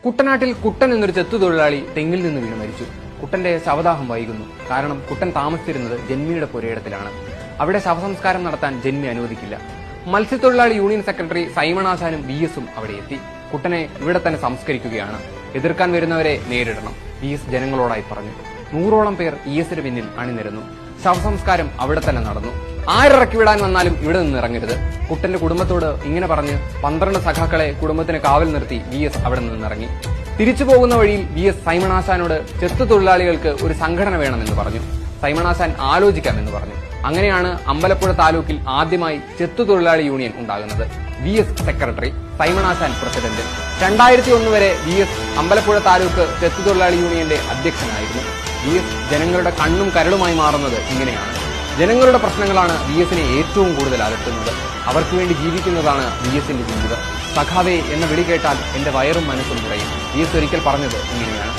കുട്ടനാട്ടിൽ കുട്ടൻ എന്നൊരു ചെത്തുതൊഴിലാളി തെങ്ങിൽ നിന്ന് വീണ് മരിച്ചു. കുട്ടന്റെ ശവദാഹം വൈകുന്നു. കാരണം കുട്ടൻ താമസിച്ചിരുന്നത് ജന്മിയുടെ പുരയിടത്തിലാണ്. അവിടെ ശവസംസ്കാരം നടത്താൻ ജന്മി അനുവദിക്കില്ല. മത്സ്യത്തൊഴിലാളി യൂണിയൻ സെക്രട്ടറി സൈമൺ ആശാനും VS അവിടെ എത്തി. കുട്ടനെ ഇവിടെ തന്നെ സംസ്കരിക്കുകയാണ്. എതിർക്കാൻ വരുന്നവരെ നേരിടണം, VS ജനങ്ങളോടായി പറഞ്ഞു. 100ഓളം പേർ VSന് പിന്നിൽ അണിനിരന്നു. ശവസംസ്കാരം അവിടെ തന്നെ നടന്നു. ആരിറക്കി വിടാൻ വന്നാലും ഇവിടെ നിന്ന് ഇറങ്ങരുത്. കുട്ടന്റെ കുടുംബത്തോട് ഇങ്ങനെ പറഞ്ഞ് 12 സഖാക്കളെ കുടുംബത്തിന് കാവൽ നിർത്തി VS അവിടെ നിന്നിറങ്ങി. തിരിച്ചു പോകുന്ന വഴിയിൽ VS സൈമൺ ആശാനോട് ചെത്തുതൊഴിലാളികൾക്ക് ഒരു സംഘടന വേണമെന്ന് പറഞ്ഞു. സൈമൺ ആശാൻ ആലോചിക്കാമെന്ന് പറഞ്ഞു. അങ്ങനെയാണ് അമ്പലപ്പുഴ താലൂക്കിൽ ആദ്യമായി ചെത്തുതൊഴിലാളി യൂണിയൻ ഉണ്ടാകുന്നത്. VS സെക്രട്ടറി, സൈമൺ ആശാൻ പ്രസിഡന്റ്. 2001 വരെ VS അമ്പലപ്പുഴ താലൂക്ക് ചെത്തുതൊഴിലാളി യൂണിയന്റെ അധ്യക്ഷനായിരുന്നു. VS ജനങ്ങളുടെ കണ്ണും കരളുമായി മാറുന്നത് ഇങ്ങനെയാണ്. ജനങ്ങളുടെ പ്രശ്നങ്ങളാണ് VSനെ ഏറ്റവും കൂടുതൽ അലട്ടുന്നത്. അവർക്ക് വേണ്ടി ജീവിക്കുന്നതാണ് VSന്റെ ജീവിതം. സഖാവേ എന്ന വിളി കേട്ടാൽ എന്റെ വയറും മനസ്സും കുറയും. VS ഒരിക്കൽ പറഞ്ഞത് ഇങ്ങനെയാണ്.